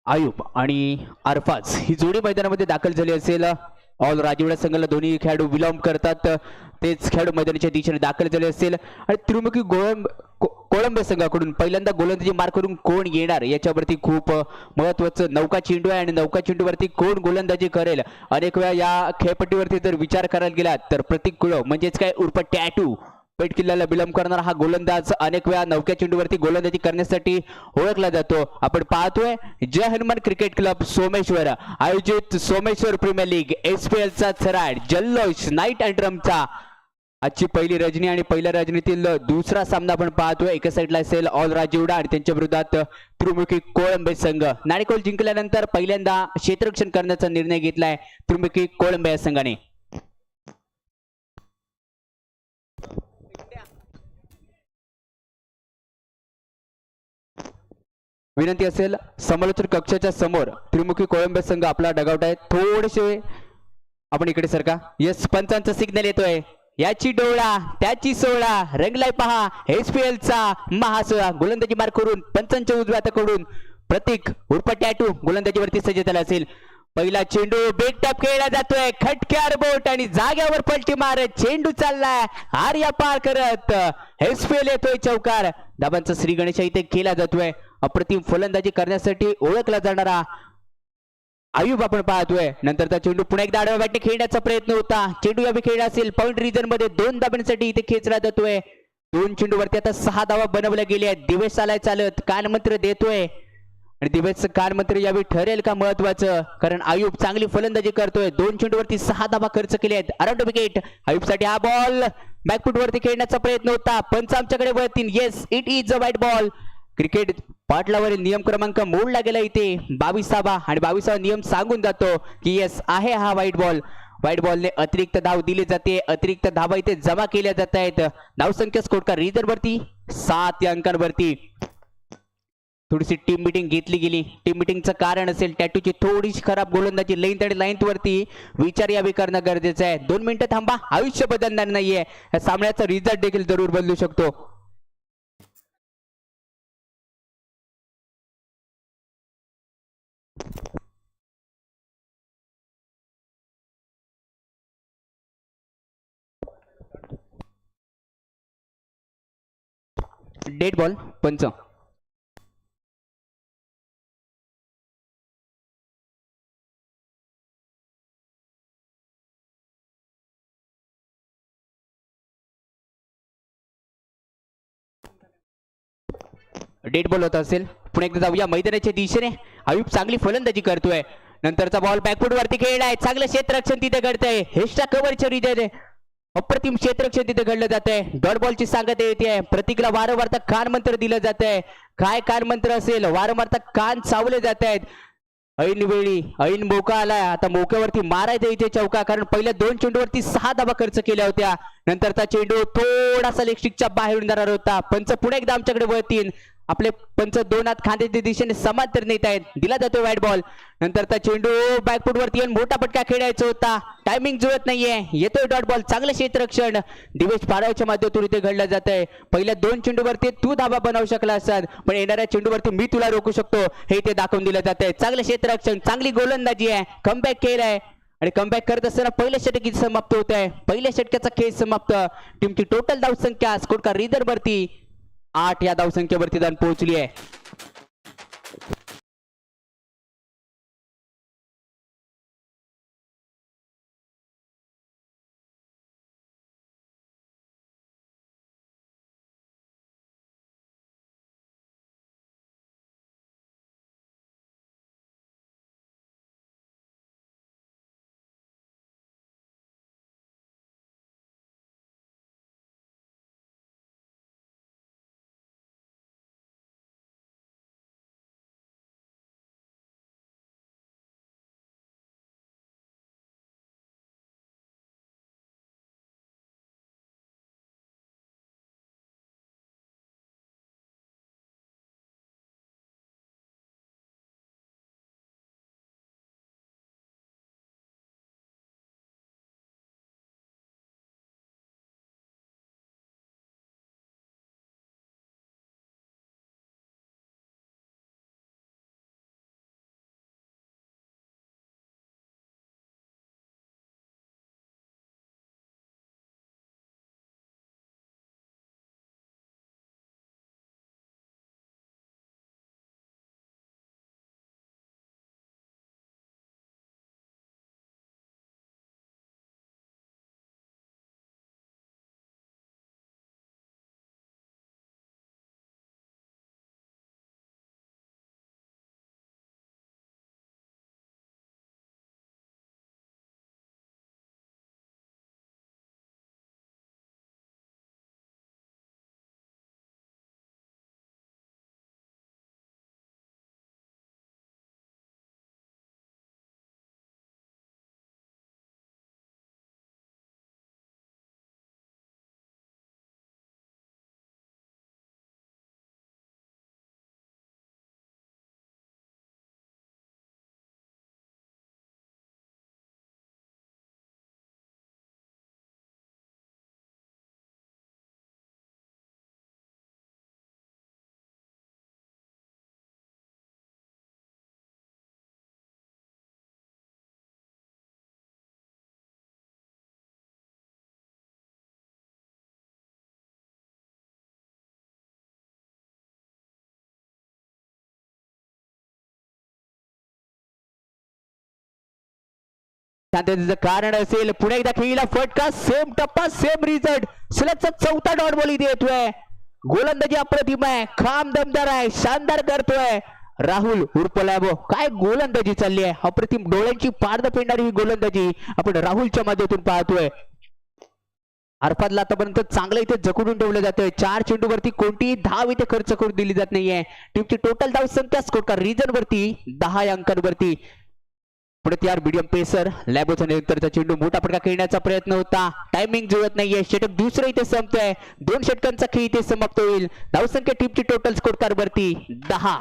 आयुब आणि अरफाज ही जोडी मैदानामध्ये दाखल झाली असेल. ऑल राजवाडा संघाला दोन्ही खेळाडू विलंब करतात. तेच खेळाडू मैदानाच्या दिशेने दाखल झाले असेल आणि त्रिमुखी कोळंबे संघाकडून पहिल्यांदा गोलंदाजी मार करून कोण येणार याच्यावरती खूप महत्त्वाचं नौका चेंडू आहे आणि नौका चेंडूवरती कोण गोलंदाजी करेल. अनेक वेळा या खेळपट्टीवरती जर विचार करायला गेला तर प्रतीक कुळव म्हणजेच काय उर्फ टॅटू पेट किल्ल्याला विलंब करणारा हा गोलंदाज अनेक वेळा नौक्या चेंडूवरती गोलंदाजी करण्यासाठी ओळखला जातो. आपण पाहतोय जय हनुमान क्रिकेट क्लब सोमेश्वर आयोजित सोमेश्वर प्रीमियर लीग SPL चा थराड जल्लोष नाईट अँड ड्रमचा आजची पहिली रजनी आणि पहिल्या रजनीतील दुसरा सामना आपण पाहतोय. एका साईडला असेल ऑल राजवाडा आणि त्यांच्या विरोधात त्रिमुखी कोळंबे संघ. नाणेकौल जिंकल्यानंतर पहिल्यांदा क्षेत्ररक्षण करण्याचा निर्णय घेतलाय त्रिमुखी कोळंबे या संघाने. विनंती असेल समालोचन कक्षाच्या समोर त्रिमुखी कोळंबे संघ आपला डगआउट आहे. थोडेसे आपण इकडे सरका. यस पंचांचा सिग्नल येतोय. याची डोळा त्याची सोळा रंगलाय पहा SPL चा महासोळा. गोलंदाजी मार करून पंचांच्या उजव्या हाताकडून प्रतीक उर्फ टॅटू गोलंदाजीवरती सज्ज झाला असेल. पहिला चेंडू बेग टॅप खेळला जातोय. खटक्यार बोट आणि जाग्यावर पलटी मारत चेंडू चाललाय आर्या पार करत SPL येतोय चौकार. धाबांचा श्री गणेश इथे केला जातोय. अप्रतिम फलंदाजी करण्यासाठी ओळखला जाणारा आयुब आपण पाहतोय. नंतरचा चेंडू पुन्हा एकदा आडव्या बॅटने खेळण्याचा प्रयत्न होता. चेंडू यावेळी खेळला असेल पॉइंट रिजन मध्ये 2 धाबांसाठी इथे खेचला जातोय. 2 चेंडूवरती आता 6 धावा बनवल्या गेल्या आहेत. दिवेश आलाय चालत कानमंत्र देतोय आणि दिवेशचं कानमंत्र यावेळी ठरेल का महत्वाचं, कारण आयुब चांगली फलंदाजी करतोय. 2 चेंडूवरती 6 धावा खर्च केले आहेत. अराउंड विकेट आयुबसाठी हा बॉल बॅकफुट वरती खेळण्याचा प्रयत्न होता. पंच आमच्याकडे वळतील. Yes it is a wide ball. Cricket पाटलावरील नियम क्रमांक मोडला गेला इथे 22वा आणि 22वा नियम सांगून जातो की येस आहे हा वाईट बॉल. वाईट बॉलने अतिरिक्त धाव दिली जाते. अतिरिक्त धावा इथे जमा केल्या जात आहेत. धावसंख्या स्कोर का रीजन वरती 7 या अंकांवरती. थोडीशी टीम मिटिंग घेतली गेली. टीम मिटिंगचं कारण असेल टॅटूची थोडीशी खराब गोलंदाजी लेंथ आणि लाईन्थ वरती विचार यावे करणं गरजेचं आहे. 2 मिनिटं थांबा. आयुष्य बदलणार नाहीये. या सामन्याचा रिझल्ट देखील जरूर बदलू शकतो. डेड बॉल पंच. डेड बॉल होत असेल. पुन्हा एकदा जाऊया मैदानाच्या दिशेने. आयुब चांगली फलंदाजी करतोय. नंतरचा बॉल बॅकफुट वरती खेळलाय. चांगलं क्षेत्ररक्षण तिथे घडतंय. हेस्टा कव्हरच्या रिजन अप्रतिम क्षेत्ररक्षण तिथे घडलं जात आहे. डॉट बॉलची सांगता येते. प्रतीकला वारंवार कान मंत्र दिलं जात आहे. काय कान मंत्र असेल. वारंवार कान चावले जात आहेत. ऐन वेळी ऐन मोका आलाय. आता मोक्यावरती मारायचं इथे चौका, कारण पहिल्या 2 चेंडूवरती 6 धावा खर्च केल्या होत्या. नंतरचा चेंडू थोडासा लेगस्टिकच्या बाहेरून जाणार होता. पंच पुढे एकदा आमच्याकडे वळतील. आपले पंच 2 हात खांद्याच्या दिशेने समांतर नेत आहेत. दिला जातो व्हाईट बॉल. नंतरचा चेंडू बॅकफुट वरती येऊन मोठा पटका खेळायचा होता. टायमिंग जुळत नाहीये. येतोय डॉट बॉल. चांगलं क्षेत्ररक्षण दिवेश पारावच्या माध्यमातून इथे घडलं जात आहे. पहिल्या 2 चेंडूवरती तू धावा बनवू शकला असतात, पण येणाऱ्या चेंडूवरती मी तुला रोखू शकतो हे इथे दाखवून दिलं जात आहे. चांगलं क्षेत्ररक्षण चांगली गोलंदाजी आहे. कमबॅक केलाय आणि कमबॅक करत असताना पहिल्या षटकी समाप्त होत आहे. पहिल्या षटकाचा खेळ समाप्त. टीमची टोटल धावसंख्या स्कोर का रीडर वरती 8 या धावसंख्येवरती जाऊन पोहोचली आहे. शांततेचं कारण असेल. पुन्हा एकदा खेळीला फटका, सेम टप्पा सेम रिझल्ट. सलगचा चौथा डॉट बॉल इथे येतोय. गोलंदाजी अप्रतिम आहे, खाम दमदार आहे, शानदार करतोय राहुल उर्फ लॅबो. काय गोलंदाजी चालली आहे, अप्रतिम डोळ्यांची पारद पेंडणारी ही गोलंदाजी आपण राहुलच्या माध्यमातून पाहतोय. अरफातला आतापर्यंत चांगलं इथे जखडून ठेवलं जातंय. 4 चेंडूवरती कोणतीही धाव इथे खर्च करून दिली जात नाहीये. टीमची टोटल धाव संख्या स्कोर रिजन वरती 10 अंकांवरती. पुढे तयार मीडियम पेसर लॅबोचा नंतरचा चेंडू मोठा फटका खेळण्याचा प्रयत्न होता. टायमिंग जुळत नाहीये. षटक दुसरं इथे संपतोय. 2 षटकांचा खेळ इथे समाप्त होईल. धावसंख्या टीमची टोटल स्कोर वरती 10.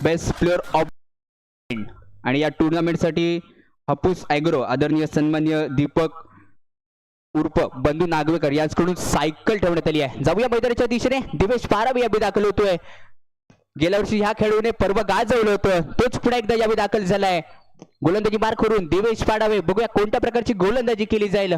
बेस्ट प्लेअर ऑफ आणि या टुर्नामेंटसाठी हापूस ॲग्रो आदरणीय सन्मान्य दीपक उर्फ बंधू नागवेकर यांच्याकडून सायकल ठेवण्यात आली आहे. जाऊया मैदानाच्या दिशेने. दिवेश पारावी यावी दाखल होतोय. गेल्या वर्षी ह्या खेळाडूने पर्व गाजवलं होतं, तोच पुन्हा एकदा यावी दाखल झालाय. गोलंदाजी मार करून दिवेश पाडावे. बघूया कोणत्या प्रकारची गोलंदाजी केली जाईल.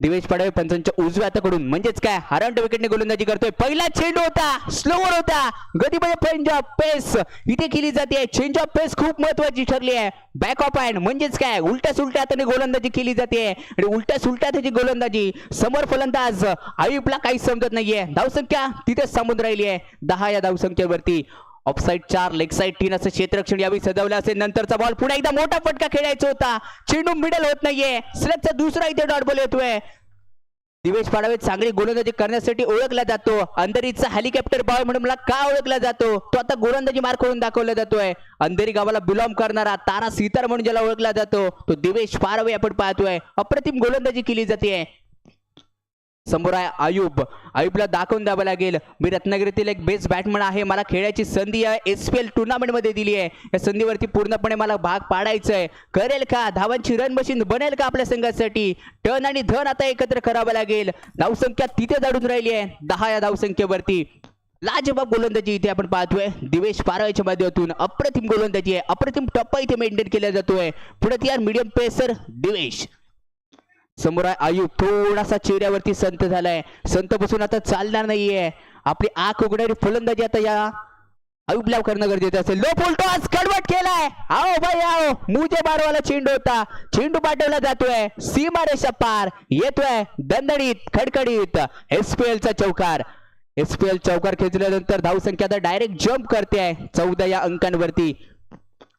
दिवेश पाडावे पंचांच्या उजव्या हाताकडून म्हणजेच काय हरंड विकेटने गोलंदाजी करतोय. पहिला चेंडू होता, स्लोवर होता, गतीमध्ये चेंज ऑफ पेस इथे केली जाते. चेंज ऑफ पेस खूप महत्वाची ठरली आहे. बॅक ऑफ हँड म्हणजेच काय उलट्या सुलट्या हाताने गोलंदाजी केली जाते आणि उलट्या सुलट्या हाताची गोलंदाजी समोर फलंदाज आयुबला काही समजत नाहीये. धावसंख्या तिथेच थांबून राहिली आहे 10 या धावसंख्येवरती. ऑफसाइड 4 लेग साइड 3 असं क्षेत्ररक्षण यावी सजवलं असेल. नंतरचा बॉल पुन्हा एकदा मोठा फटका खेळायचा होता. चेंडू मिडल होत नाहीये. सलगचा दुसरा इथे डॉट बॉल येतोय. दिवेश पाडावे चांगली गोलंदाजी करण्यासाठी ओळखला जातो. अंधेरीचा हेलिकॉप्टर बॉय म्हणून मला का ओळखला जातो, तो आता गोलंदाजी मार करून दाखवला जातोय. अंधेरी गावाला बिलॉंग करणारा तारा सितार म्हणून ज्याला ओळखला जातो तो दिवेश पाडावे आपण पाहतोय. अप्रतिम गोलंदाजी केली जाते. समोर आहे आयुब. आयुबला दाखवून द्यावं लागेल, मी रत्नागिरीतील एक बेस्ट बॅटमन आहे. मला खेळायची संधी SPL टुर्नामेंट मध्ये दिली आहे. या संधीवरती पूर्णपणे मला भाग पाडायचा आहे. करेल का, धावांची रन मशीन बनेल का आपल्या संघासाठी. टर्न आणि धन आता एकत्र करावं लागेल. धावसंख्या तिथे अडून राहिली आहे 10 या धावसंख्येवरती. लाजबाब गोलंदाजी इथे आपण पाहतोय दिवेश पारावेच्या माध्यमातून. अप्रतिम गोलंदाजी आहे, अप्रतिम टप्पा इथे मेंटेन केला जातोय. पुढे यार मीडियम पेसर दिवेश. समोर आहे आयुब. थोडासा चेहऱ्यावरती संत झालाय. संत बसून आता चालणार नाहीये. आपली आंख उघडणारी फलंदाजी आता या आयुबला करणं गरजेचं असेल. लो फुलटो आज कडवट केलाय. आओ भाई आओ, मुझे बारवाला चेंडू होता. चेंडू पाठवला जातोय सीमा रेषा पार. येतोय दणदणीत खडखडीत SPL चा चौकार. SPL चौकार खेचल्यानंतर धावसंख्या आता डायरेक्ट जम्प करते 14 या अंकांवरती.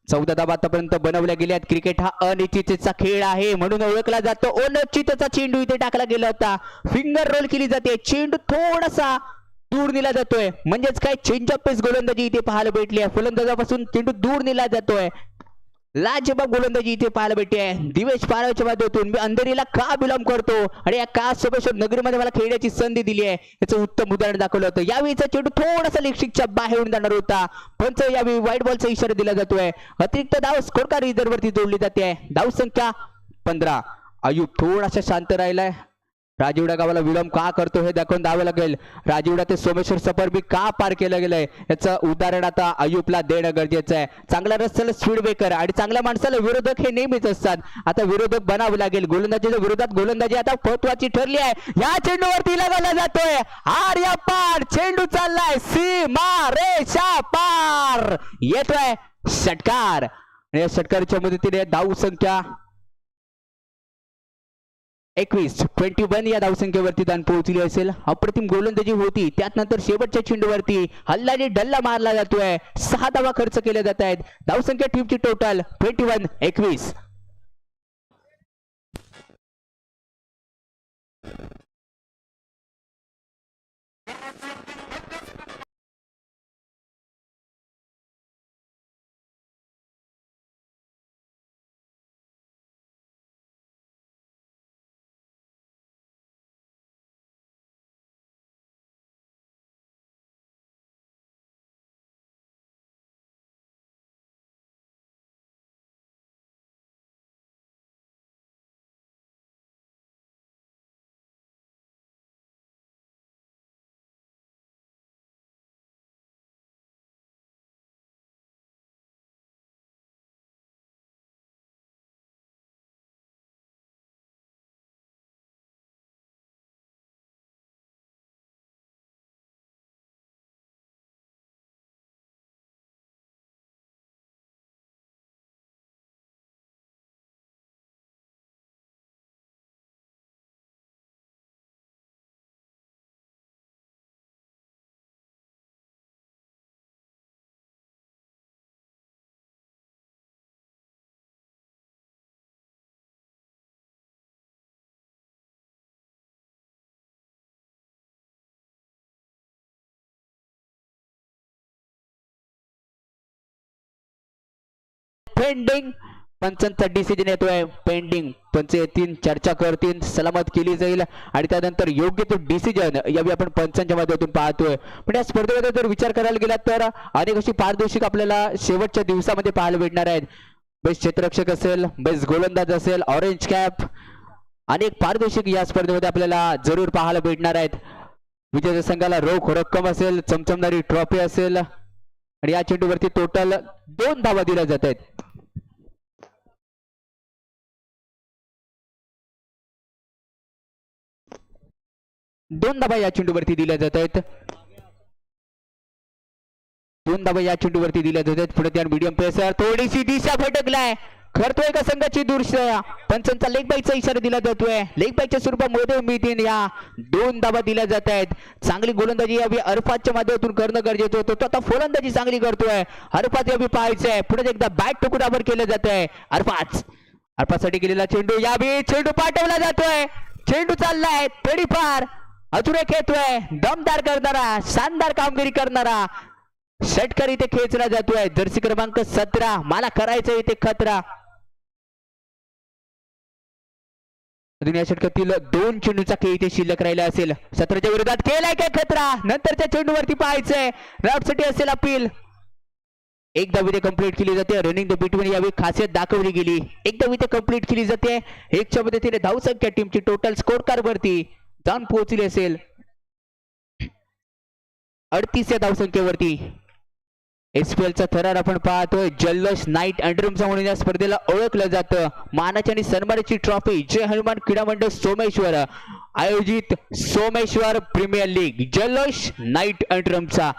14 धावा आतापर्यंत बनवल्या गेल्यात. क्रिकेट हा अनिश्चिततेचा खेळ आहे म्हणून ओळखला जातो. अनिश्चिततेचा चेंडू इथे टाकला गेला होता. फिंगर रोल केली जाते. चेंडू थोडासा दूर नेला जातोय म्हणजेच काय चेंज ऑफ पेस गोलंदाजी इथे पाहायला भेटली आहे. फलंदाजापासून चेंडू दूर नेला जातोय. लाजबाब गोलंदाजी इथे पाहायला भेटते. दिवेश पारावेच्या माध्यमातून मी अंधेरीला का बिलॉंग करतो आणि या का सोमेश्वर नगरीमध्ये मला खेळण्याची संधी दिली आहे याचं उत्तम उदाहरण दाखवलं होतं. यावेळीचा चेंडू थोडासा लेगशिकच्या बाहेर होऊन जाणार होता. पंच यावेळी वाईट बॉलचा इशारा दिला जातोय. अतिरिक्त धाव स्कोर रिझर्व वरती जोडली जाते. धाव संख्या 15. आयुब थोडासा शांत राहिलाय. राजीवडा गावाला विलंब का करतो हे दाखवून द्यावं लागेल. राजीवडा ते सोमेश्वर सफर बी का पार केलं गेलंय याचं उदाहरण आता आयुबला देणं गरजेचं आहे. चांगल्या रस्त्याला स्पीड ब्रेकर आणि चांगल्या माणसाला विरोधक हे नेहमीच असतात. आता विरोधक बनावं लागेल. गोलंदाजीच्या विरोधात गोलंदाजी आता महत्वाची ठरली आहे. या चेंडूवरती लगावला जातोय आर्या पार. चेंडू चाललाय सीमा रेषा पार. येतोय षटकार आणि या षटकाराच्या मदतीने धाव संख्या 21 या धावसंख्येवरती दान पोहोचली असेल. अप्रतिम गोलंदाजी होती. त्यात नंतर शेवटच्या चेंडूवरती हल्लाने डल्ला मारला जातोय. 6 धावा खर्च केल्या जात आहेत. धावसंख्या टीमची टोटल 21. पेंडिंग. पंचांचा डिसिजन येतोय पेंडिंग. पंच येतील, चर्चा करतील, सलामत केली जाईल आणि त्यानंतर योग्य तो डिसिजन यावेळी आपण पंचांच्या माध्यमातून पाहतोय. पण या स्पर्धेमध्ये जर विचार करायला गेला तर अनेक अशी पारदर्शक आपल्याला शेवटच्या दिवसामध्ये पाहायला भेटणार आहेत. बेस्ट क्षेत्ररक्षक असेल, बेस्ट गोलंदाज असेल, ऑरेंज कॅप, अनेक पारदर्शक या स्पर्धेमध्ये आपल्याला जरूर पाहायला भेटणार आहेत. विजेत्या संघाला रोख रक्कम असेल, चमचमणारी ट्रॉफी असेल आणि या चेंडूवरती टोटल 2 धावा दिल्या जात आहेत. दोन धावा या चेंडूवरती दिल्या जात आहेत. 2 धावा या चेंडूवरती दिल्या जात आहेत. पुढे त्या मीडियम पेसर थोडीशी दिशा भटकलाय. करतोय का संघाची दुर्शा. पंचांचा लेग बाईकचा इशारा दिला जातोय. लेग बाईकच्या स्वरूपामध्ये मिळतील या 2 धावा दिल्या जात आहेत. चांगली गोलंदाजी यावी अरफातच्या माध्यमातून करणं गरजेचं होतं. तो आता फलंदाजी चांगली करतोय. अरफात यावी पाहायचंय. पुढे एकदा बॅट टुकडावर केलं जात आहे. अरफातसाठी गेलेला चेंडू यावी चेंडू पाठवला जातोय. चेंडू चाललाय तडीपार. अजून एक येतोय दमदार करणारा, शानदार कामगिरी करणारा षटकार इथे खेचला जातोय. जर्सी क्रमांक 17. मला करायचं इथे खतरा. अजून या षटकातील 2 चेंडूचा खेळ इथे शिल्लक राहिला असेल. 17च्या विरोधात केलाय काय खतरा. नंतरच्या चेंडूवरती पाहायचंय. रॅपसाठी असेल अपील. एक धाव इथे कंप्लीट केली जाते. रनिंग द बिटवीन यावेळी खासियत दाखवली गेली. एक धाव इथे कंप्लीट केली जाते. 1च्या मदतीने धावसंख्या टीमची टोटल स्कोर कार्ड वरती जाऊन पोहोचली असेल 38 या धावसंख्येवरती. SPL चा थरार आपण पाहतोय. जल्लोष नाईट अंडररूमचा म्हणून या स्पर्धेला ओळखलं जातं. मानाची आणि सन्मानाची ट्रॉफी जय हनुमान क्रीडा मंडळ सोमेश्वर आयोजित सोमेश्वर प्रीमियर लीग जल्लोष नाईट अंडररूमचा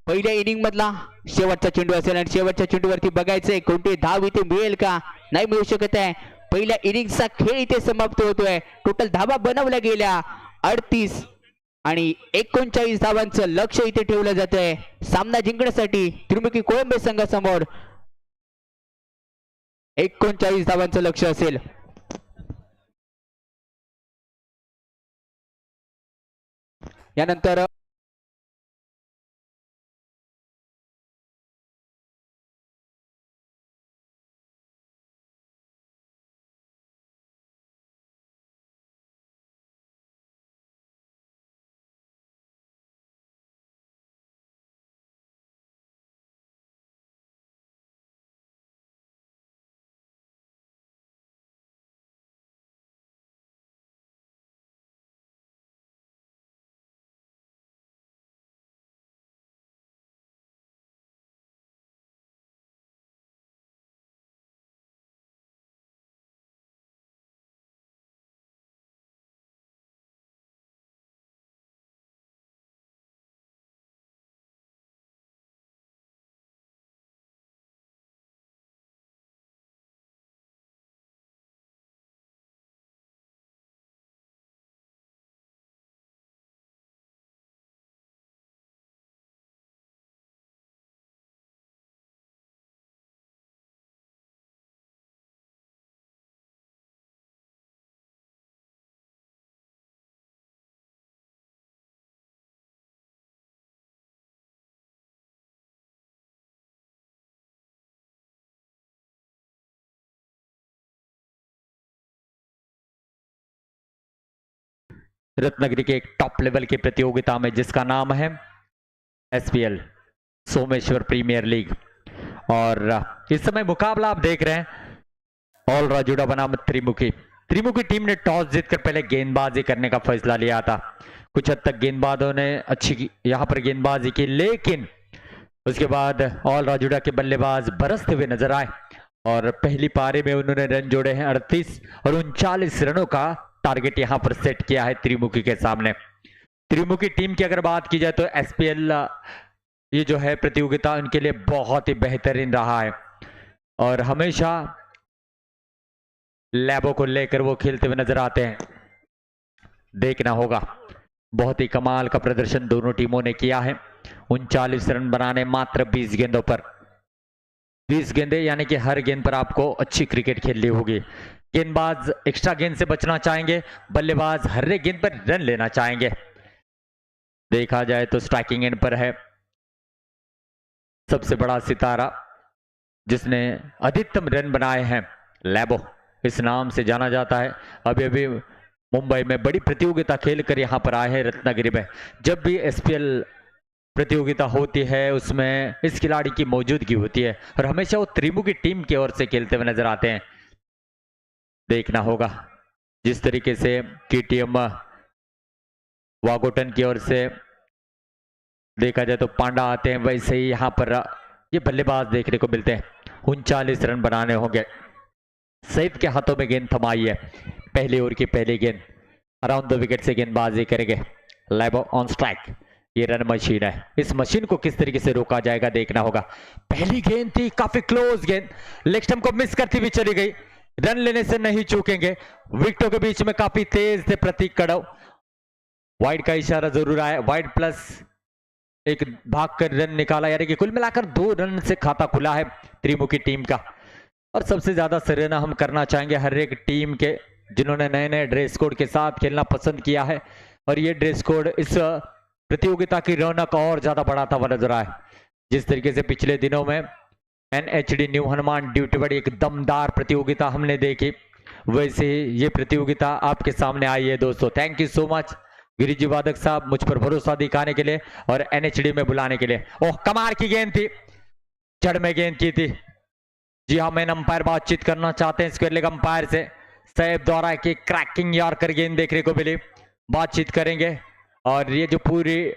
पहिल्या इनिंग मधला शेवटचा चेंडू असेल आणि शेवटच्या चेंडूवरती बघायचंय कोणती धाव इथे मिळेल का. नाही मिळू शकत आहे. पहिल्या इनिंगचा खेळ इथे समाप्त होतोय. टोटल धावा बनवल्या गेल्या 38 आणि 39 धावांचं लक्ष इथे ठेवलं जात आहे सामना जिंकण्यासाठी त्रिमुखी कोळंबे संघासमोर 39 धावांचं लक्ष असेल. यानंतर रत्नागिरी के एक टॉप लेवल की प्रतियोगिता में जिसका नाम है SPL सोमेश्वर प्रीमियर लीग और इस समय मुकाबला आप देख रहे हैं ऑल राजूड़ा बनाम त्रिमुखी टीम ने टॉस जीतकर पहले गेंदबाजी करने का फैसला लिया था। कुछ हद तक गेंदबाजों ने अच्छी यहां पर गेंदबाजी की, लेकिन उसके बाद ऑल राजूड़ा के बल्लेबाज बरसते हुए नजर आए और पहली पारी में उन्होंने रन जोड़े हैं 38 और 39 रनों का टारगेट यहां पर सेट किया है त्रिमुखी के सामने। त्रिमुखी टीम की अगर बात की जाए तो SPL ये जो है प्रतियोगिता उनके लिए बहुत ही बेहतरीन रहा है और हमेशा लैबों को लेकर वो खेलते हुए नजर आते हैं। देखना होगा, बहुत ही कमाल का प्रदर्शन दोनों टीमों ने किया है। 39 रन बनाने मात्र 20 गेंदों पर, 20 गेंदे यानी कि हर गेंद पर आपको अच्छी क्रिकेट खेलनी होगी। गेंदबाज एक्स्ट्रा गेंद से बचना चाहेंगे, बल्लेबाज हर एक गेंद पर रन लेना चाहेंगे। देखा जाए तो स्ट्राइकिंग एंड पर है सबसे बड़ा सितारा जिसने अधिकतम रन बनाए हैं, लैबो इस नाम से जाना जाता है। अभी अभी मुंबई में बड़ी प्रतियोगिता खेल कर यहाँ पर आए हैं रत्नागिरी में। जब भी एसपीएल प्रतियोगिता होती है उसमें इस खिलाड़ी की मौजूदगी होती है और हमेशा वो त्रिमुखी टीम की ओर से खेलते हुए नजर आते हैं। देखना होगा जिस तरीके से केटीएम वागोटन की ओर से देखा जाए तो पांडा आते हैं, वैसे ही यहाँ पर ये बल्लेबाज देखने को मिलते हैं। 39 रन बनाने होंगे। सैफ के हाथों में गेंद थमाई है। पहली ओवर की पहली गेंद, अराउंड द विकेट से गेंदबाजी करेंगे। लैबो ऑन स्ट्राइक। ये रन मशीन है, इस मशीन को किस तरीके से रोका जाएगा देखना होगा। पहली गेंद थी काफी क्लोज गेंद, लेग स्टंप को मिस करती हुई चली गई। रन लेने से नहीं चूकेंगे। विकेटों के बीच में काफी तेज थे प्रतीक कड़व। वाइड का इशारा जरूर आया, वाइड प्लस एक भाग कर रन निकाला, यानी कि कुल मिलाकर 2 रन से खाता खुला है त्रिमुखी टीम का। और सबसे ज्यादा सराहना हम करना चाहेंगे हर एक टीम के जिन्होंने नए नए ड्रेस कोड के साथ खेलना पसंद किया है। और ये ड्रेस कोड इस प्रतियोगिता की रौनक और ज्यादा बढ़ाता हुआ नजर आया। जिस तरीके से पिछले दिनों में एनएचडी न्यू हनुमान ड्यूटी बड़ी एक दमदार प्रतियोगिता हमने देखी, वैसे ही ये प्रतियोगिता आपके सामने आई है दोस्तों। Thank you so much Giriji वादक साहब मुझ पर भरोसा दिखाने के लिए और एनएचडी में बुलाने के लिए। ओह कमाल की गेंद थी, जड़ में गेंद की थी। जी हाँ, मैन अंपायर बातचीत करना चाहते हैं स्क्वायर लेग अंपायर से। सैफ द्वारा की क्रैकिंग यॉर्कर गेंद देखने को मिली, बातचीत करेंगे। और ये जो पूरी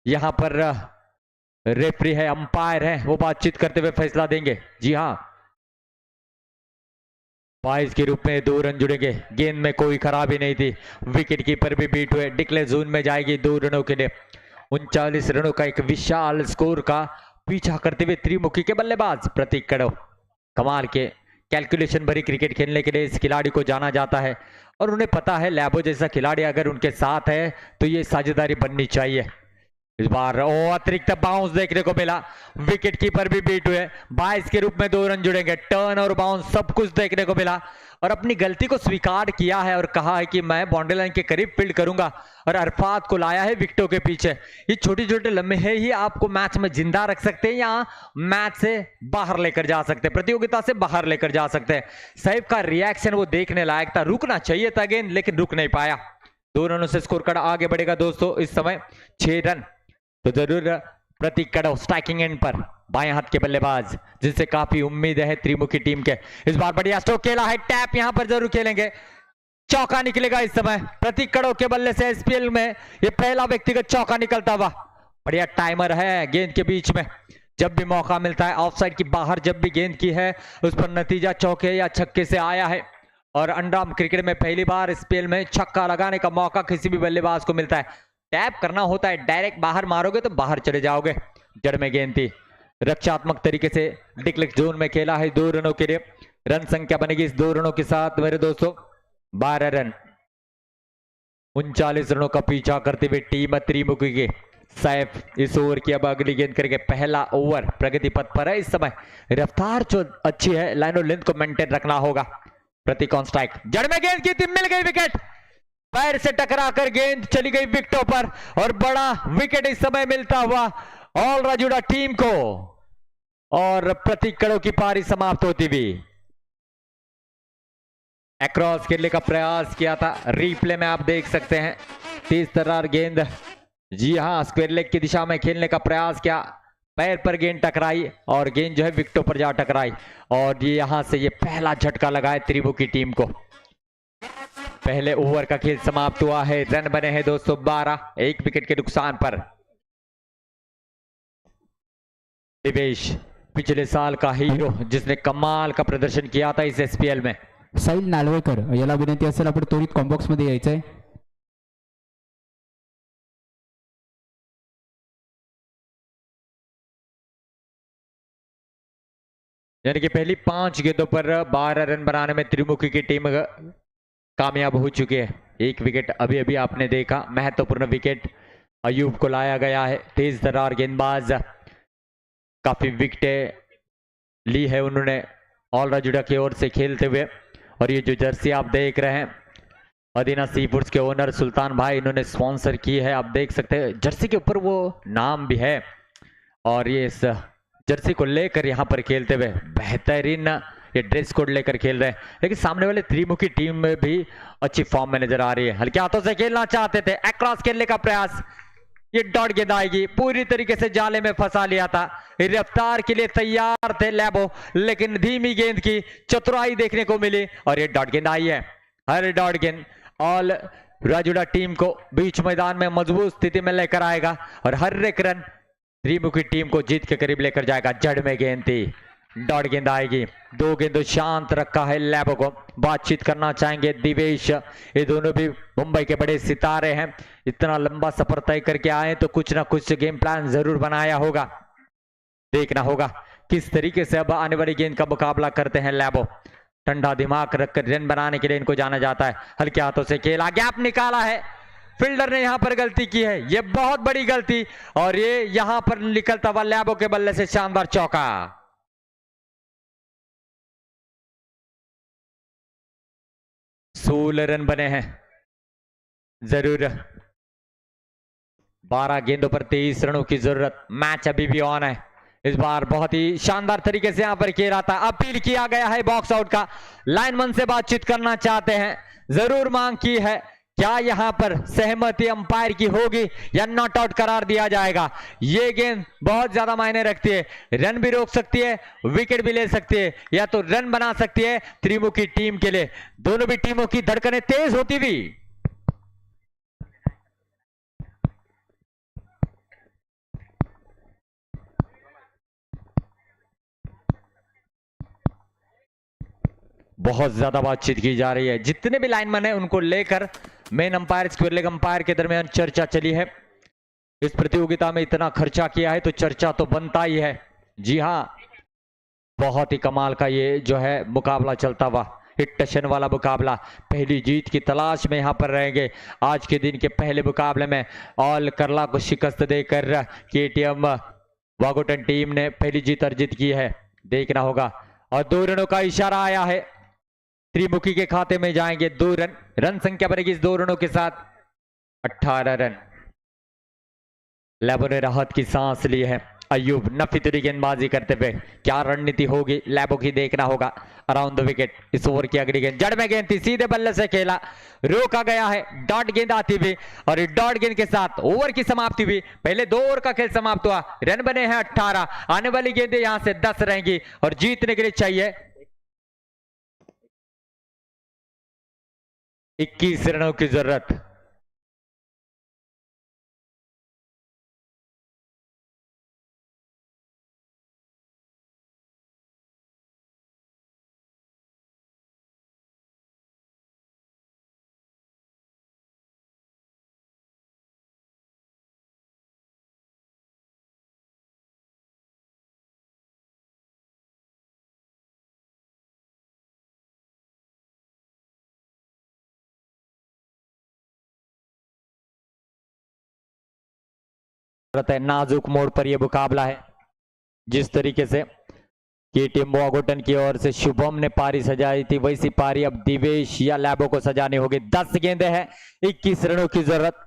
यहां पर रेफरी है, अंपायर है, वो बातचीत करते हुए फैसला देंगे। जी हाँ, 22 के रूप में 2 रन जुड़ेंगे। गेंद में कोई खराबी नहीं थी, विकेट कीपर भी बीट हुए। डिक्लेयर जोन में जाएगी 2 रनों के लिए। 39 रनों का एक विशाल स्कोर का पीछा करते हुए त्रिमुखी के बल्लेबाज प्रतीक कड़व। कमाल के कैलकुलेशन भरी क्रिकेट खेलने के लिए इस खिलाड़ी को जाना जाता है और उन्हें पता है लैबो जैसा खिलाड़ी अगर उनके साथ है तो ये साझेदारी बननी चाहिए। इस बार अतिरिक्त बाउंस देखने को मिला, विकेट कीपर भी बीट हुए। 22 के रूप में 2 रन जुड़ेंगे। टर्न और बाउंस सब कुछ देखने को मिला और अपनी गलती को स्वीकार किया है और कहा है कि मैं बाउंड्री लाइन के करीब फील्ड करूंगा और अरफात को लाया है विकेटों के पीछे। ये छोटे छोटे लम्हे ही आपको मैच में जिंदा रख सकते हैं या मैच से बाहर लेकर जा सकते हैं, प्रतियोगिता से बाहर लेकर जा सकते हैं। सैफ का रिएक्शन वो देखने लायक था, रुकना चाहिए था गेंद लेकिन रुक नहीं पाया। 2 रनों से स्कोर कार्ड आगे बढ़ेगा दोस्तों इस समय 6 रन। तो जरूर प्रतीक कड़व स्ट्राइकिंग एंड पर बाएं हाथ के बल्लेबाज जिनसे काफी उम्मीद है त्रिमुखी टीम के। इस बार बढ़िया स्ट्रोक खेला है, टैप यहां पर जरूर खेलेंगे। चौका निकलेगा इस समय प्रतीक कड़व के बल्ले से। एसपीएल में ये पहला व्यक्तिगत चौका निकलता हुआ। बढ़िया टाइमर है गेंद के बीच में, जब भी मौका मिलता है ऑफसाइड की बाहर जब भी गेंद की है उस पर नतीजा चौके या छक्के से आया है। और अंडरआर्म क्रिकेट में पहली बार एसपीएल में छक्का लगाने का मौका किसी भी बल्लेबाज को मिलता है। टैप करना होता है, डायरेक्ट बाहर मारोगे तो बाहर चले जाओगे। जड़ में गेंद थी, रक्षात्मक तरीके से डिक्लेयर जोन में खेला है 2 रनों के लिए। रन संख्या बनेगी इस 2 रनों के साथ मेरे दोस्तों 12 रन। 39 रनों का पीछा करते हुए टीम त्रिमुखी के सैफ इस ओवर की अब अगली गेंद करके पहला ओवर प्रगति पथ पर है इस समय। रफ्तार जो अच्छी है, लाइन और लेंथ को मेंटेन रखना होगा। प्रतीक ऑन स्ट्राइक, जड़ में गेंद की थी, मिल गई विकेट। पैर से टकराकर गेंद चली गई विकेटों पर और बड़ा विकेट इस समय मिलता हुआ ऑल राजूड़ा टीम को और प्रतीक कड़व की पारी समाप्त होती हुई। अक्रॉस खेलने का प्रयास किया था, रिप्ले में आप देख सकते हैं। तेज तर्रार गेंद, जी हां, स्क्वायर लेग की दिशा में खेलने का प्रयास किया, पैर पर गेंद टकराई और गेंद जो है विकेटों पर जा टकराई और ये यहां से ये पहला झटका लगा है त्रिमुखी टीम को। पहले ओवर का खेल समाप्त हुआ है, रन बने हैं 212, 1 विकेट के नुकसान पर। दिवेश पिछले साल का हीरो जिसने कमाल का प्रदर्शन किया था इस एसपीएल में। साहिल नालवेकर याला विनंती असेल आपण त्वरित कॉम्बॉक्स मध्ये यायचंय। यानी कि पहली 5 गेंदों पर 12 रन बनाने में त्रिमुखी की टीम कामयाब हो चुकी है। 1 विकेट अभी अभी आपने देखा, महत्वपूर्ण विकेट अयूब को लाया गया है। तेज तर्रार गेंदबाज, काफी विकेटें ली है उन्होंने ऑल राजूड़ा की ओर से खेलते हुए। और ये जो जर्सी आप देख रहे हैं अदीना सी फूड्स के ओनर सुल्तान भाई इन्होंने स्पॉन्सर की है, आप देख सकते हैं जर्सी के ऊपर वो नाम भी है। और ये इस जर्सी को लेकर यहाँ पर खेलते हुए बेहतरीन ये ड्रेस कोड लेकर खेल रहे हैं, लेकिन सामने वाले त्रिमुखी टीम में भी अच्छी फॉर्म में नजर आ रही है। हल्के हाथों से खेलना चाहते थे, अक्रॉस खेलने का प्रयास, ये डॉट गेंद आएगी, पूरी तरीके से जाले में फंसा लिया था। रफ्तार के लिए तैयार थे लैबो, लेकिन धीमी गेंद की चतुराई देखने को मिली और ये डॉट गेंद आई है। हर डॉट गेंद ऑल राजुड़ा टीम को बीच मैदान में मजबूत स्थिति में लेकर आएगा और हर एक रन त्रिमुखी टीम को जीत के करीब लेकर जाएगा। जड़ में गेंद थी, डॉट गेंद आएगी, दो गेंदों शांत रखा है लैबो को। बातचीत करना चाहेंगे दिवेश, ये दोनों भी मुंबई के बड़े सितारे हैं, इतना लंबा सफर तय करके आए तो कुछ ना कुछ गेम प्लान जरूर बनाया होगा। देखना होगा किस तरीके से अब आने वाली गेंद का मुकाबला करते हैं लैबो। ठंडा दिमाग रखकर रन बनाने के लिए इनको जाना जाता है। हल्के हाथों से खेला, गैप निकाला है, फील्डर ने यहां पर गलती की है, ये बहुत बड़ी गलती, और ये यहां पर निकलता हुआ लैबो के बल्ले से शानदार चौका। 16 रन बने हैं जरूर, 12 गेंदों पर 23 रनों की जरूरत। मैच अभी भी ऑन है। इस बार बहुत ही शानदार तरीके से यहां पर खेला था। अपील किया गया है बॉक्स आउट का, लाइनमैन से बातचीत करना चाहते हैं, जरूर मांग की है। क्या यहां पर सहमति अंपायर की होगी या नॉट आउट करार दिया जाएगा? ये गेंद बहुत ज्यादा मायने रखती है, रन भी रोक सकती है, विकेट भी ले सकती है, या तो रन बना सकती है त्रिमुखी टीम के लिए। दोनों भी टीमों की धड़कनें तेज होती हुई बहुत ज्यादा बातचीत की जा रही है। जितने भी लाइनमैन है उनको लेकर main umpire square leg umpire के दरमियान चर्चा चली है। इस प्रतियोगिता में इतना खर्चा किया है तो चर्चा तो बनता ही है। जी हां, बहुत ही कमाल का ये जो है मुकाबला चलता हुआ, हिट टशन वाला मुकाबला। पहली जीत की तलाश में यहां पर रहेंगे। आज के दिन के पहले मुकाबले में ऑल करला को शिकस्त देकर केटीएम वागोटन टीम ने पहली जीत अर्जित की है। देखना होगा, और 2 रनों का इशारा आया है, त्रिमुखी के खाते में जाएंगे 2 रन। रन संख्या बनेगी इस 2 रनों के साथ 18 रन। लैबो ने राहत की सांस ली है। अयूब नफीतुरी गेंदबाजी करते हुए, क्या रणनीति होगी लैबो की, देखना होगा। अराउंड द विकेट, इस ओवर की अगली गेंद जड़ में गेंद थी, सीधे बल्ले से खेला, रोका गया है। डॉट गेंद आती हुई और डॉट गेंद के साथ ओवर की समाप्ति हुई। पहले 2 ओवर का खेल समाप्त हुआ, रन बने हैं 18। आने वाली गेंदें यहां से 10 रहेंगी और जीतने के लिए चाहिए 21 रनों की जरूरत। नाजुक मोड़ पर यह मुकाबला है। जिस तरीके से केटीएम वागोटन की ओर से शुभम ने पारी सजाई थी, वैसी पारी अब दिवेश या लैबो को सजानी होगी। 10 गेंदें हैं, 21 रनों की जरूरत।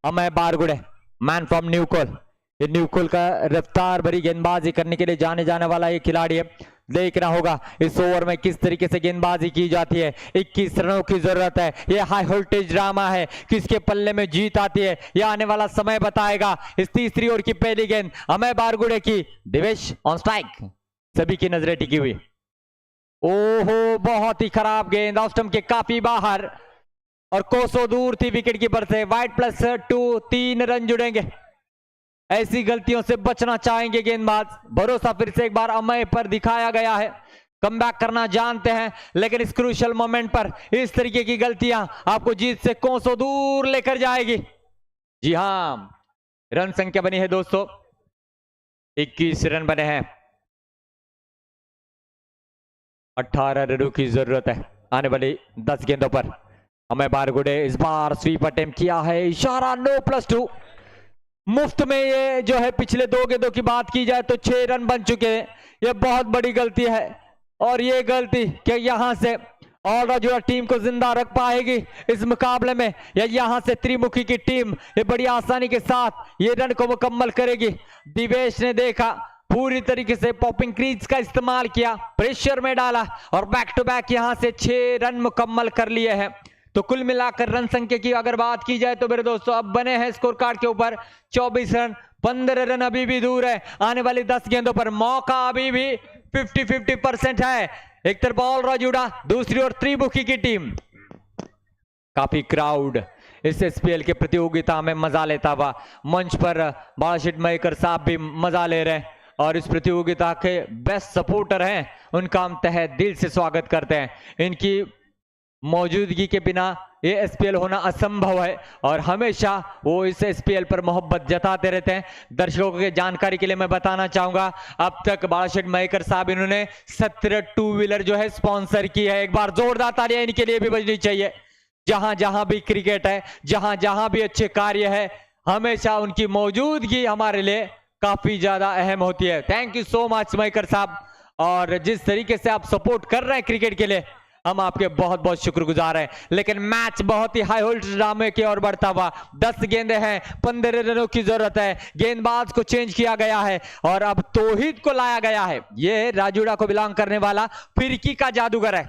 अमय बारगुड़े, मैन फ्रॉम न्यूकोल, ये न्यूकोल का रफ्तार भरी गेंदबाजी करने के लिए जाने जाने वाला ये खिलाड़ी है। देखना होगा इस ओवर में किस तरीके से गेंदबाजी की जाती है। 21 रनों की जरूरत है, ये हाई वोल्टेज ड्रामा है, किसके पल्ले में जीत आती है यह आने वाला समय बताएगा। इस तीसरी ओवर की पहली गेंद अमय बारगुड़े की, दिवेश ऑन स्ट्राइक, सभी की नजरें टिकी हुई। ओहो, बहुत ही खराब गेंद, ऑफ स्टंप के काफी बाहर और कोसों दूर थी विकेट कीपर से। वाइड +2, 3 रन जुड़ेंगे। ऐसी गलतियों से बचना चाहेंगे गेंदबाज। भरोसा फिर से एक बार अमय पर दिखाया गया है, कमबैक करना जानते हैं, लेकिन इस क्रूशियल मोमेंट पर इस तरीके की गलतियां आपको जीत से कोसों दूर लेकर जाएगी। जी हां, रन संख्या बनी है दोस्तों 21 रन बने हैं, 18 रनों की जरूरत है आने वाली 10 गेंदों पर। अमय बारगुड़े इस बार स्वीप अटेम्प्ट किया है, इशारा नो +2। मुफ्त में ये जो है पिछले 2 गेंदों की बात की जाए तो 6 रन बन चुके हैं। ये बहुत बड़ी गलती है और ये गलती क्या यहां से ऑल राजुड़ा टीम को जिंदा रख पाएगी इस मुकाबले में, या यहां से त्रिमुखी की टीम ये बड़ी आसानी के साथ ये रन को मुकम्मल करेगी। दिवेश ने देखा पूरी तरीके से पॉपिंग क्रीज का इस्तेमाल किया, प्रेशर में डाला और बैक टू बैक यहां से 6 रन मुकम्मल कर लिए हैं। तो कुल मिलाकर रन संख्या की अगर बात की जाए तो मेरे दोस्तों अब बने हैं स्कोर कार्ड के ऊपर 24 रन। 15 रन अभी भी दूर है, आने वाली 10 गेंदों पर मौका अभी भी 50-50% है। एक तरफ ऑल राजूड़ा, दूसरी ओर त्रिमुखी की टीम। काफी क्राउड इस एसपीएल के प्रतियोगिता में मजा लेता हुआ, मंच पर बालाशीट मयेकर साहब भी मजा ले रहे हैं और इस प्रतियोगिता के बेस्ट सपोर्टर हैं, उनका हम तहे दिल से स्वागत करते हैं। इनकी मौजूदगी के बिना ये एसपीएल होना असंभव है और हमेशा वो इस एसपीएल पर मोहब्बत जताते रहते हैं। दर्शकों की जानकारी के लिए मैं बताना चाहूंगा, अब तक बालाशीट मयेकर साहब इन्होंने 17 टू व्हीलर जो है स्पॉन्सर की है। एक बार जोरदार तालियां इनके लिए भी बजनी चाहिए। जहां जहां भी क्रिकेट है, जहां जहां भी अच्छे कार्य है, हमेशा उनकी मौजूदगी हमारे लिए काफी ज्यादा अहम होती है। Thank you so much Mayekar साहब, और जिस तरीके से आप सपोर्ट कर रहे हैं क्रिकेट के लिए, हम आपके बहुत बहुत शुक्रगुजार हैं। लेकिन मैच बहुत ही हाई वोल्टेज ड्रामे की ओर बढ़ता हुआ, 10 गेंदें हैं, 15 रनों की जरूरत है। गेंदबाज को चेंज किया गया है और अब तौहीद को लाया गया है। यह राजूड़ा को बिलोंग करने वाला फिरकी का जादूगर है,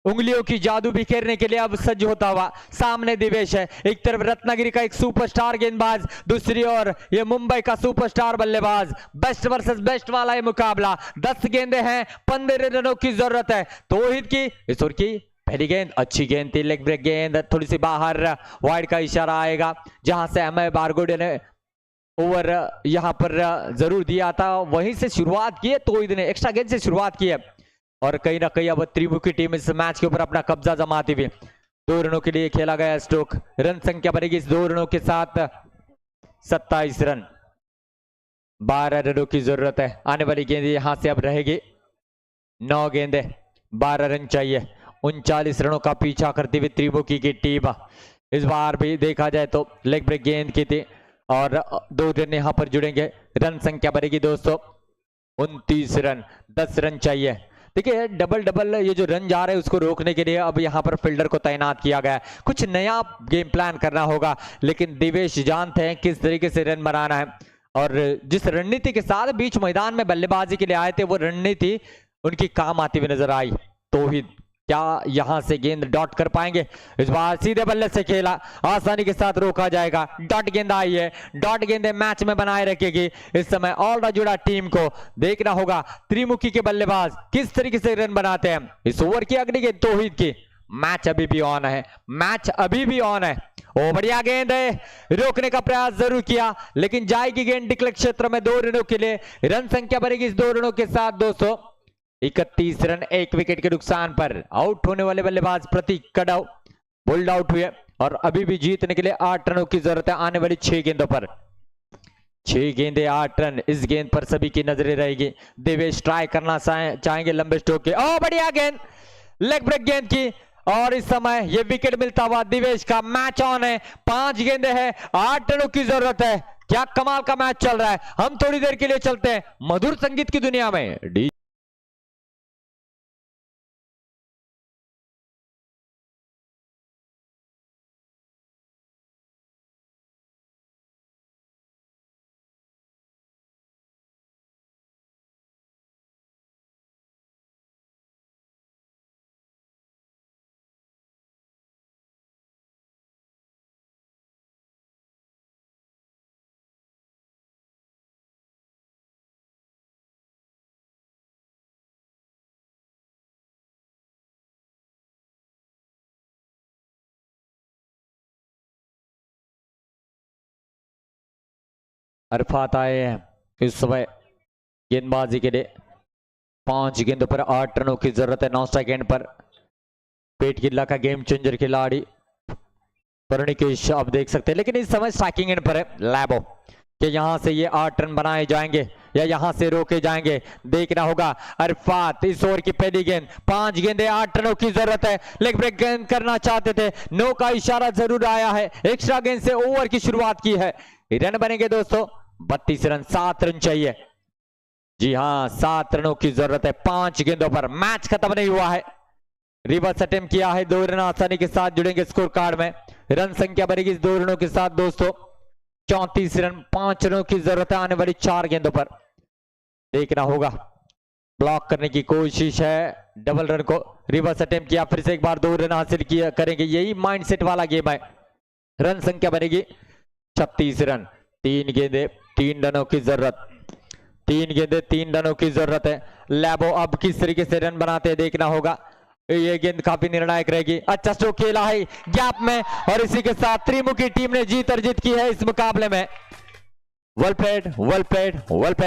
उंगलियों की जादू बिखेरने के लिए अब सज्ज होता हुआ। सामने दिवेश है, एक तरफ रत्नागिरी का एक सुपरस्टार गेंदबाज, दूसरी ओर ये मुंबई का सुपरस्टार बल्लेबाज। बेस्ट वर्सेस बेस्ट वाला ये मुकाबला। 10 गेंदें हैं, 15 रनों की जरूरत है। तौहीद की इस ओवर की पहली गेंद अच्छी गेंद थी, लेग ब्रेक गेंद, थोड़ी सी बाहर, वाइड का इशारा आएगा, जहां से एम बारगोडे ने ओवर यहां पर जरूर दिया था। वहीं से शुरुआत की है तौहीद ने, एक्स्ट्रा गेंद से शुरुआत की है और कहीं ना कहीं अब त्रिमुखी टीम इस मैच के ऊपर अपना कब्जा जमाती हुई। 2 रनों के लिए खेला गया स्ट्रोक। रन संख्या बनेगी इस 2 रनों के साथ 27 रन। 12 रनों की जरूरत है। आने वाली गेंद यहां से अब रहेगी 9 गेंदें, 12 रन चाहिए। 39 रनों का पीछा करती हुई त्रिमुखी की टीम। इस बार भी देखा जाए तो लेग ब्रेक गेंद की थी और 2 रन यहां पर जुड़ेंगे। रन संख्या बनेगी दोस्तों 29 रन। 10 रन चाहिए। देखिए डबल डबल ये जो रन जा रहे हैं उसको रोकने के लिए अब यहाँ पर फील्डर को तैनात किया गया है। कुछ नया गेम प्लान करना होगा, लेकिन दिवेश जानते हैं किस तरीके से रन बनाना है और जिस रणनीति के साथ बीच मैदान में बल्लेबाजी के लिए आए थे वो रणनीति उनकी काम आती हुई नजर आई। तौहीद क्या यहां से गेंद डॉट कर पाएंगे? इस बार सीधे बल्ले से खेला, आसानी के साथ रोका जाएगा। डॉट गेंद आई है, डॉट गेंदें मैच में बनाए रखेगी। इस समय ऑल राजूड़ा टीम को देखना होगा त्रिमुखी के बल्लेबाज किस तरीके से रन बनाते हैं। इस ओवर की अगली गेंद तौहीद की। मैच अभी भी ऑन है, मैच अभी भी ऑन है। ओ बढ़िया गेंद है, रोकने का प्रयास जरूर किया लेकिन जाएगी गेंद डिक्लेयर क्षेत्र में 2 रनों के लिए। रन संख्या बनेगी इस 2 रनों के साथ दोस्तों 31 रन। 1 विकेट के नुकसान पर आउट होने वाले बल्लेबाज प्रतीक कड़ाव बोल्ड आउट हुए और अभी भी जीतने के लिए 8 रनों की जरूरत है। आने वाली 6 गेंदों पर 6 गेंदें 8 रन। इस गेंद पर सभी की नजरें रहेगी। दिवेश ट्राई करना चाहेंगे लंबे स्ट्रोक के। ओ बढ़िया गेंद, लेग ब्रेक गेंद की और इस समय ये विकेट मिलता हुआ दिवेश का। मैच ऑन है, 5 गेंदें हैं, 8 रनों की जरूरत है। क्या कमाल का मैच चल रहा है। हम थोड़ी देर के लिए चलते हैं मधुर संगीत की दुनिया में। अरफात आए हैं इस समय गेंदबाजी के लिए। 5 गेंदों पर 8 रनों की जरूरत है। 9 सेकेंड पर पेट गिल्ला का गेम चेंजर खिलाड़ी परिणिकेश आप देख सकते हैं, लेकिन इस समय स्ट्राइकिंग एंड पर है लैबो कि यहां से ये 8 रन बनाए जाएंगे या यहां से रोके जाएंगे, देखना होगा। अरफात इस ओवर की पहली गेंद, 5 गेंदें 8 रनों की जरूरत है। लेग ब्रेक गेंद करना चाहते थे, नो का इशारा जरूर आया है। एक्स्ट्रा गेंद से ओवर की शुरुआत की है। रन बनेंगे दोस्तों 32 रन। 7 रन चाहिए। जी हां 7 रनों की जरूरत है 5 गेंदों पर। मैच खत्म नहीं हुआ है, रिवर्स अटेम्प्ट किया है। 2 रन आसानी के साथ जुड़ेंगे स्कोर कार्ड में। रन संख्या बनेगी 2 रनों के साथ दोस्तों 34 रन। 5 रनों की जरूरत है आने वाली 4 गेंदों पर। देखना होगा, ब्लॉक करने की कोशिश है, डबल रन को रिवर्स अटेम्प्ट किया, फिर से एक बार 2 रन हासिल किया करेंगे, यही माइंडसेट वाला गेम है। रन संख्या बनेगी 36 रन, 3 गेंदे 3 रनों की जरूरत, 3 गेंदे 3 रनों की जरूरत है। लैबो अब किस तरीके से रन बनाते हैं देखना होगा, ये गेंद काफी निर्णायक रहेगी। अच्छा स्ट्रोक खेला है गैप में और इसी के साथ त्रिमुखी टीम ने जीत अर्जित की है इस मुकाबले में। Well played, well played, well played.